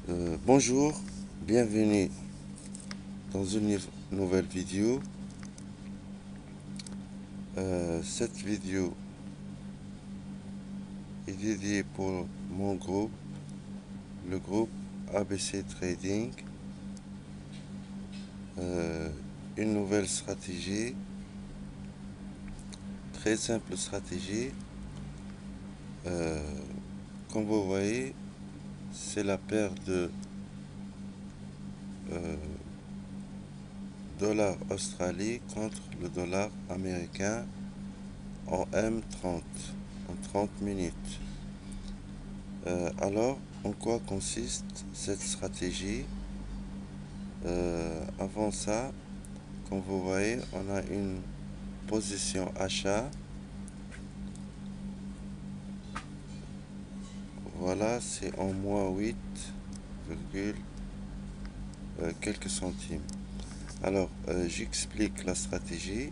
Bonjour, bienvenue dans une nouvelle vidéo. Cette vidéo est dédiée pour mon groupe, le groupe ABC Trading. Une nouvelle stratégie, très simple stratégie. Comme vous voyez, c'est la paire de dollar australien contre le dollar américain en M30, en 30 minutes. Alors, en quoi consiste cette stratégie? Avant ça, comme vous voyez, on a une position achat. Voilà, c'est en moins 8, quelques centimes. Alors, j'explique la stratégie.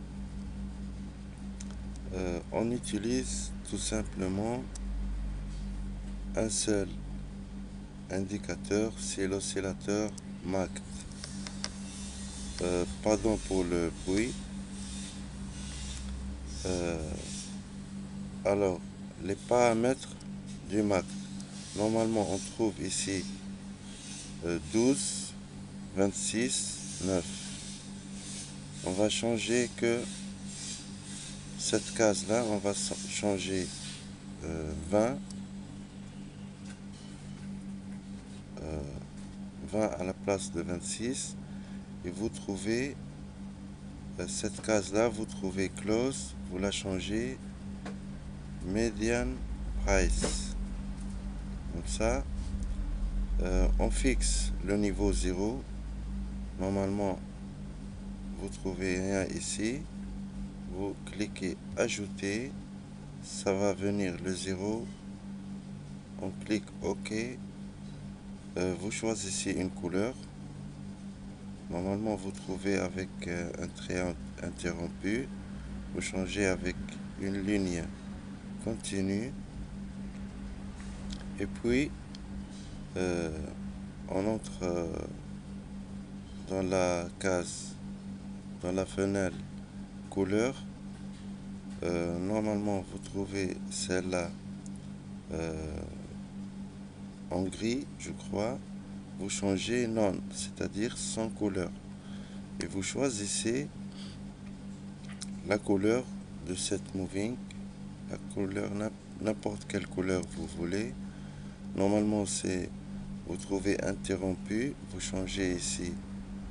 On utilise tout simplement un seul indicateur, c'est l'oscillateur MACD. Pardon pour le bruit. Alors, les paramètres du MACD. Normalement, on trouve ici 12, 26, 9. On va changer que cette case-là, on va changer 20, 20 à la place de 26. Et vous trouvez cette case-là, vous trouvez close, vous la changez median price. Comme ça, on fixe le niveau 0. Normalement, vous trouvez rien ici. Vous cliquez ajouter, ça va venir le 0. On clique OK. Vous choisissez une couleur. Normalement, vous trouvez avec un trait interrompu. Vous changez avec une ligne continue. Et puis, on entre dans la case, dans la fenêtre couleur. Normalement, vous trouvez celle-là en gris, je crois. Vous changez non, c'est-à-dire sans couleur. Et vous choisissez la couleur de cette moving, la couleur, n'importe quelle couleur vous voulez. Normalement, c'est, vous trouvez interrompu, vous changez ici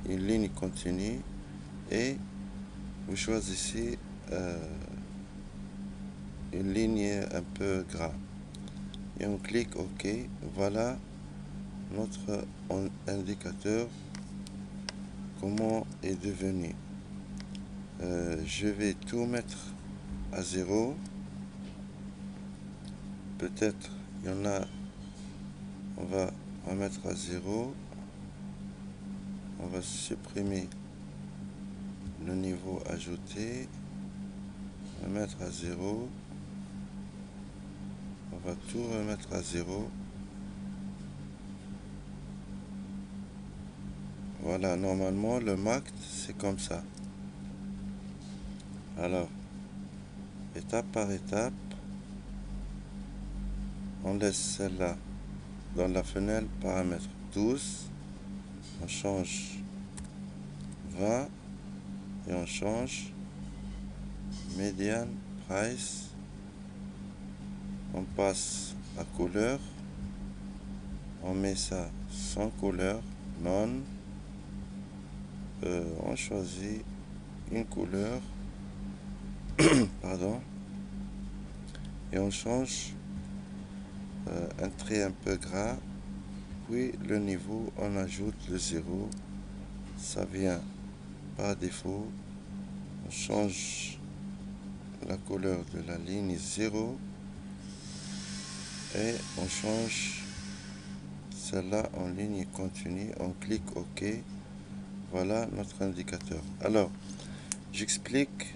une ligne continue et vous choisissez une ligne un peu gras. Et on clique OK. Voilà notre indicateur, comment est devenu. Je vais tout mettre à 0. Peut-être il y en a, on va remettre à 0. On va supprimer le niveau ajouté. On va mettre à 0. On va tout remettre à 0. Voilà, normalement le MACD c'est comme ça. Alors, étape par étape, on laisse celle-là dans la fenêtre paramètres 12. On change 20 et on change median price. On passe à couleur. On met ça sans couleur, non. On choisit une couleur, pardon, et on change un trait un peu gras. Puis le niveau, on ajoute le 0. Ça vient par défaut. On change la couleur de la ligne 0 et on change celle-là en ligne continue. On clique OK. Voilà notre indicateur. Alors, j'explique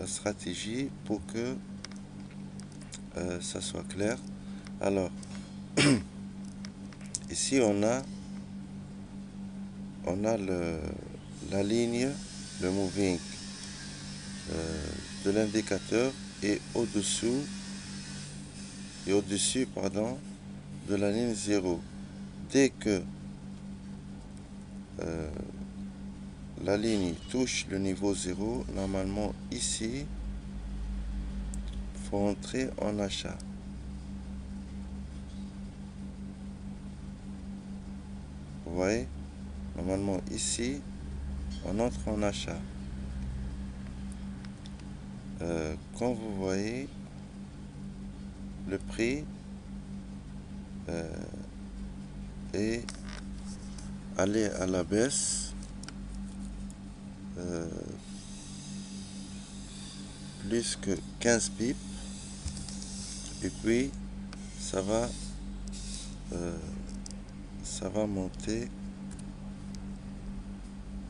la stratégie pour que ça soit clair. Alors, ici on a la ligne, le moving de l'indicateur et au-dessus pardon, de la ligne 0. Dès que la ligne touche le niveau 0, normalement ici, il faut entrer en achat. Vous voyez, normalement ici, on entre en achat. Quand vous voyez le prix est allé à la baisse plus que 15 pips, et puis ça va monter.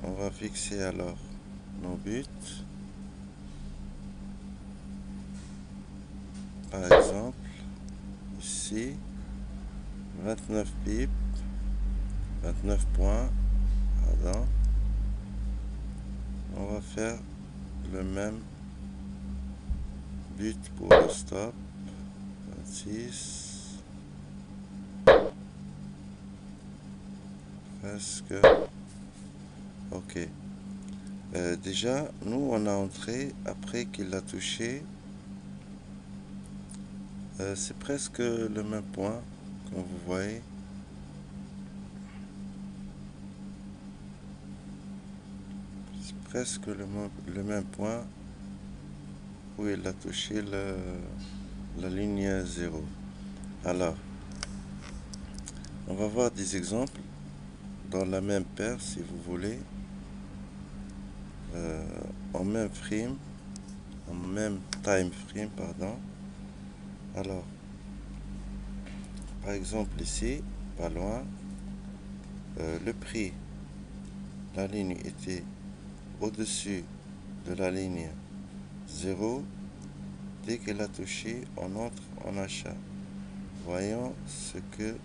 On va fixer alors nos buts, par exemple ici 29 pips, 29 points, pardon. On va faire le même but pour le stop, 26, presque. Ok. Déjà, nous, on a entré après qu'il a touché. C'est presque le même point, comme vous voyez. C'est presque le même point où il a touché la ligne 0. Alors, on va voir des exemples dans la même paire, si vous voulez. En même frame, en même time frame, pardon. Alors, par exemple ici, pas loin, le prix, la ligne était au-dessus de la ligne 0. Dès qu'elle a touché, on entre en achat. Voyons ce que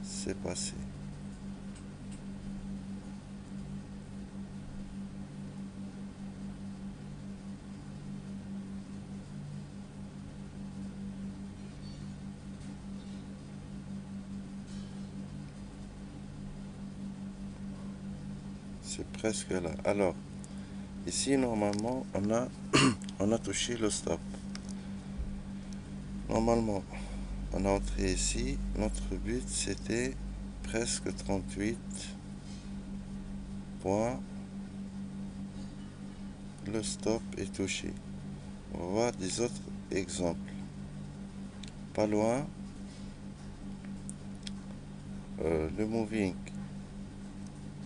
s'est passé. C'est presque là. Alors, ici, normalement, on a touché le stop. Normalement, on a entré ici. Notre but, c'était presque 38 points. Le stop est touché. On va voir des autres exemples. Pas loin, le moving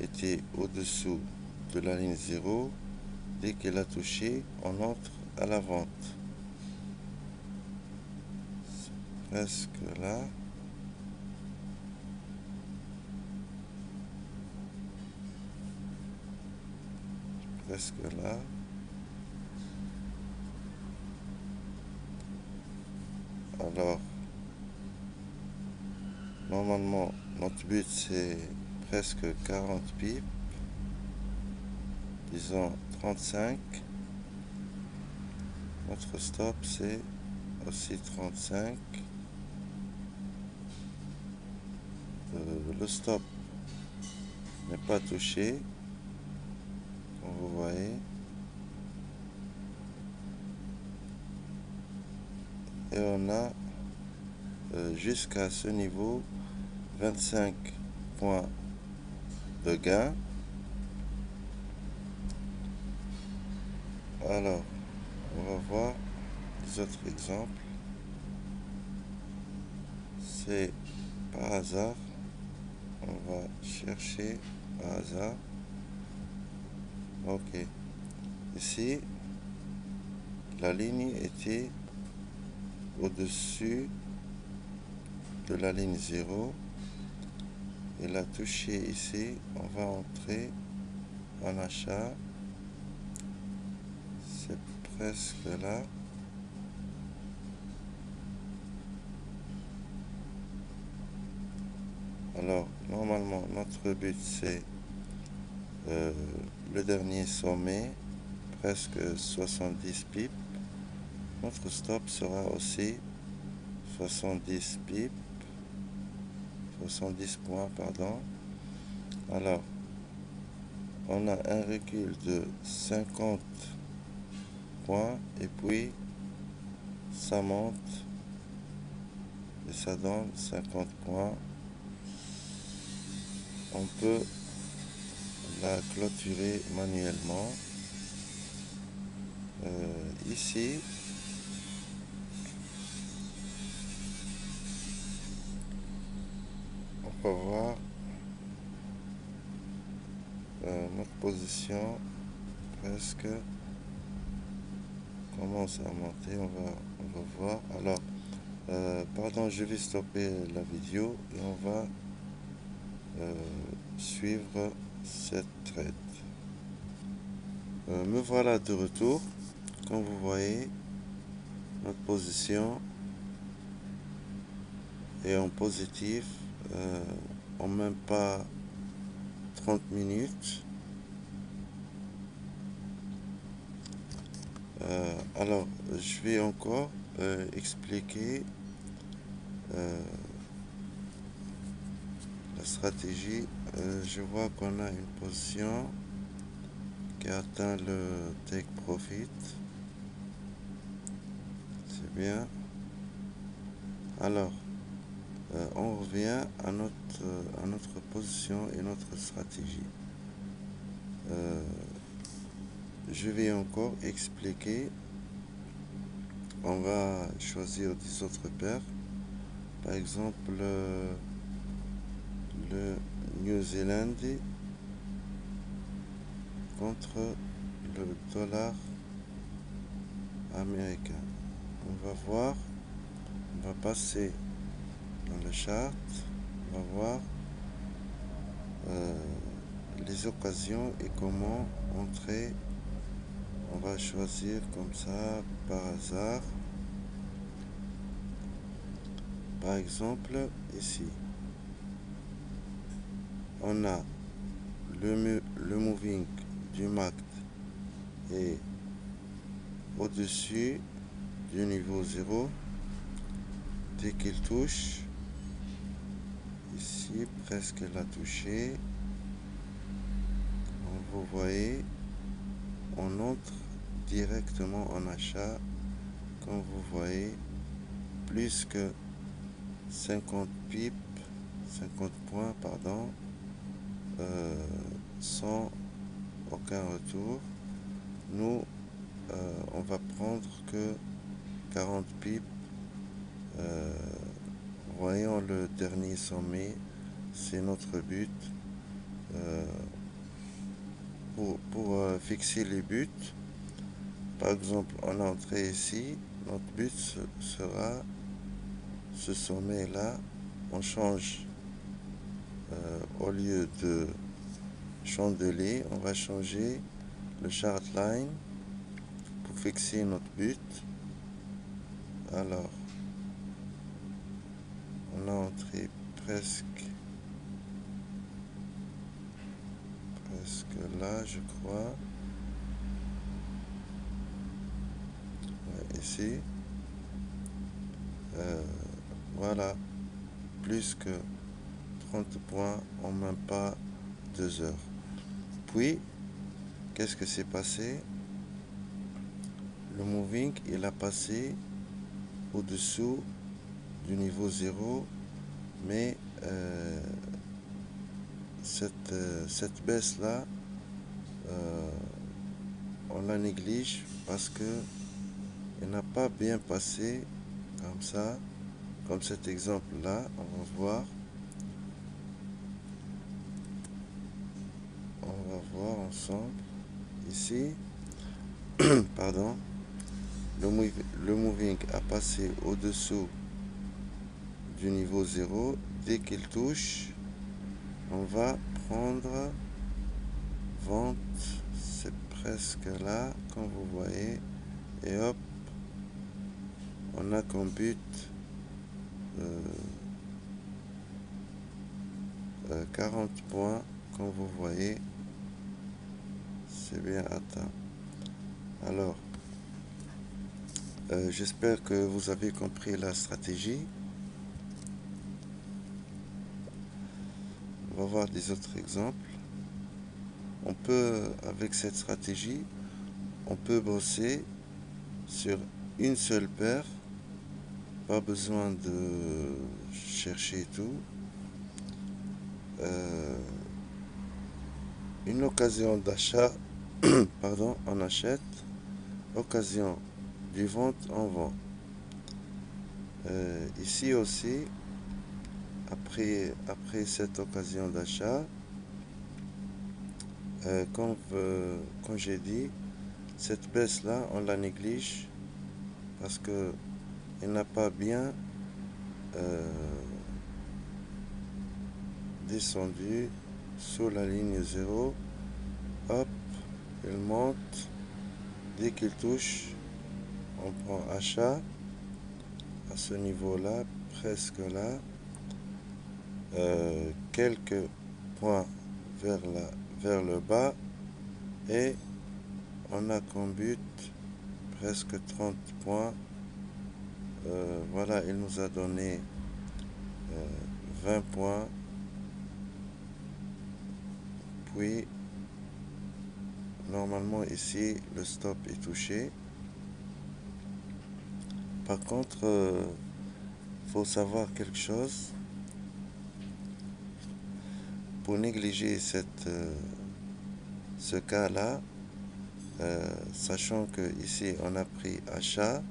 était au-dessous de la ligne 0. Dès qu'elle a touché, on entre à la vente. C'est presque là. Presque là. Alors, normalement, notre but c'est presque 40 pips. Disons 35. Notre stop c'est aussi 35. Le stop n'est pas touché, comme vous voyez. Et on a jusqu'à ce niveau 25 points de gain. Alors, on va voir les autres exemples. C'est par hasard. On va chercher par hasard. Ok. Ici, la ligne était au-dessus de la ligne 0. Il a touché ici. On va entrer en achat. C'est presque là. Alors, normalement, notre but, c'est le dernier sommet, presque 70 pips. Notre stop sera aussi 70 pips, 70 points, pardon. Alors, on a un recul de 50 points et puis ça monte et ça donne 50 points. On peut la clôturer manuellement. Ici, on peut voir notre position presque commence à monter. On va voir. Alors, pardon, je vais stopper la vidéo et on va suivre cette trade. Me voilà de retour. Comme vous voyez, notre position est en positif en même pas 30 minutes. Alors, je vais encore expliquer la stratégie. Je vois qu'on a une position qui atteint le take profit. C'est bien. Alors, on revient à notre position et notre stratégie. Je vais encore expliquer. On va choisir des autres paires. Par exemple, le New Zealand contre le dollar américain. On va voir, on va passer dans le chart, on va voir les occasions et comment entrer. On va choisir comme ça par hasard. Par exemple, ici, on a le moving du MACD est au-dessus du niveau 0. Dès qu'il touche, ici, presque l'a touché. Vous voyez, on entre directement en achat. Comme vous voyez, plus que 50 pips, 50 points, pardon, sans aucun retour. Nous, on va prendre que 40 pips. Voyons le dernier sommet, c'est notre but. Pour fixer les buts, par exemple, on est entré ici, notre but sera ce sommet là. On change, au lieu de chandelier, on va changer le chart line pour fixer notre but. Alors, on a entré presque là, je crois. Ouais, ici. Voilà, plus que 30 points en même pas 2 heures. Puis, qu'est-ce que s'est passé? Le moving, il a passé au-dessous du niveau 0, mais cette baisse-là, on la néglige parce que elle n'a pas bien passé comme ça, comme cet exemple-là. On va voir. On va voir ensemble. Ici, pardon, le moving a passé au-dessous du niveau 0. Dès qu'il touche, on va prendre vente. C'est presque là, comme vous voyez. et hop, on a comme but 40 points. Comme vous voyez, c'est bien atteint. Alors, j'espère que vous avez compris la stratégie. On va voir des autres exemples. On peut, avec cette stratégie, on peut bosser sur une seule paire. Pas besoin de chercher tout. Une occasion d'achat, pardon, on achète. Occasion du vente, on vend. Ici aussi, après cette occasion d'achat, comme j'ai dit, cette baisse là, on la néglige parce que elle n'a pas bien descendu sous la ligne 0. Hop, il monte. Dès qu'il touche, on prend achat à ce niveau là, presque là. Quelques points vers le bas et on a comme but presque 30 points. Voilà, il nous a donné 20 points. Puis, normalement ici, le stop est touché. Par contre, faut savoir quelque chose. Pour négliger ce cas-là, sachant que ici on a pris achat,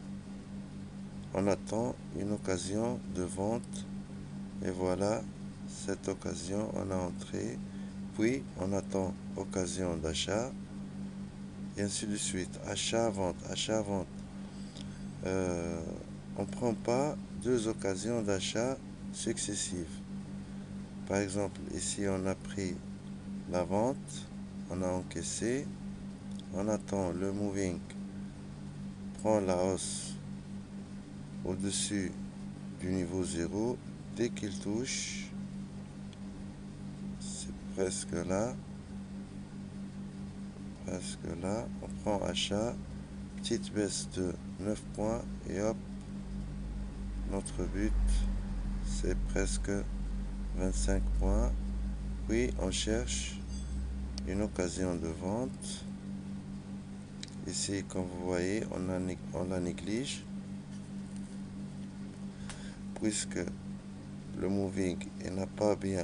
on attend une occasion de vente et voilà, cette occasion on a entré, puis on attend occasion d'achat et ainsi de suite, achat vente, achat vente. On ne prend pas deux occasions d'achat successives. Par exemple, ici on a pris la vente, on a encaissé, on attend le moving prend la hausse au-dessus du niveau 0. Dès qu'il touche, c'est presque là, on prend achat, petite baisse de 9 points et hop, notre but c'est presque 25 points. Puis on cherche une occasion de vente. Ici, comme vous voyez, on la néglige puisque le moving n'a pas bien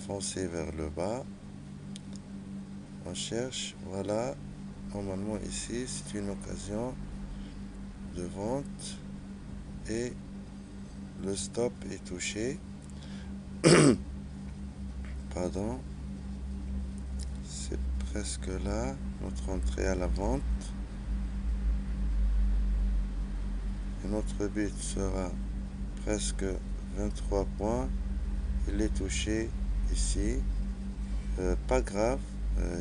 foncé vers le bas. On cherche, voilà, normalement ici c'est une occasion de vente et le stop est touché. Pardon, c'est presque là, notre entrée à la vente. Et notre but sera presque 23 points. Il est touché ici. Pas grave,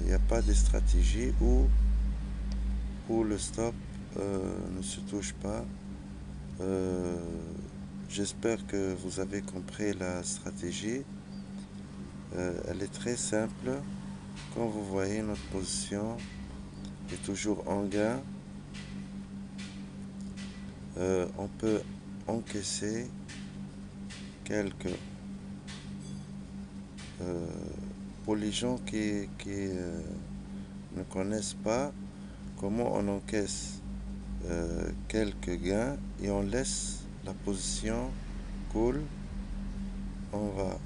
il n'y a pas de stratégie où le stop ne se touche pas. J'espère que vous avez compris la stratégie. Elle est très simple. Comme vous voyez, notre position est toujours en gain. On peut encaisser quelques... pour les gens qui ne connaissent pas comment on encaisse quelques gains et on laisse la position cool, on va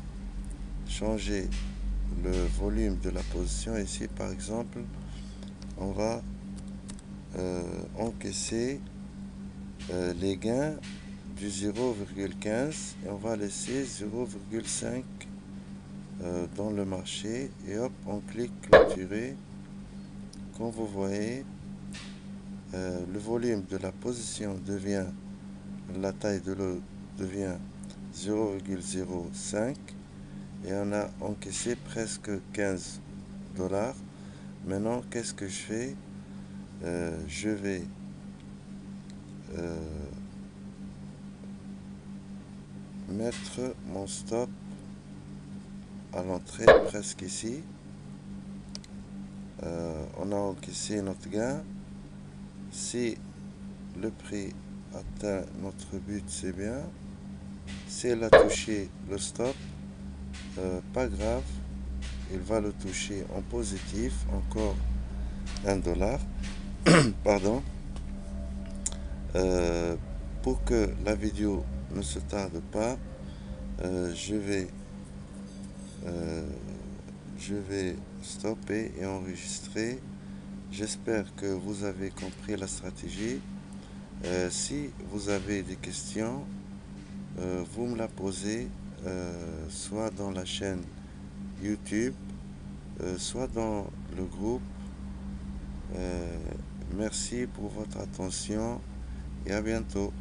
changer le volume de la position. Ici par exemple, on va encaisser les gains du 0,15 et on va laisser 0,5 dans le marché et hop, on clique clôturer. Comme vous voyez, le volume de la position devient, la taille de l'eau devient 0,05 et on a encaissé presque 15 $. Maintenant, qu'est-ce que je fais? Je vais mettre mon stop à l'entrée presque ici. On a encaissé notre gain. Si le prix atteint notre but, c'est bien. Si elle a touché le stop, pas grave, il va le toucher en positif, encore $1. Pardon. Pour que la vidéo ne se tarde pas, je vais stopper et enregistrer. J'espère que vous avez compris la stratégie. Si vous avez des questions, vous me la posez soit dans la chaîne YouTube, soit dans le groupe. Merci pour votre attention et à bientôt.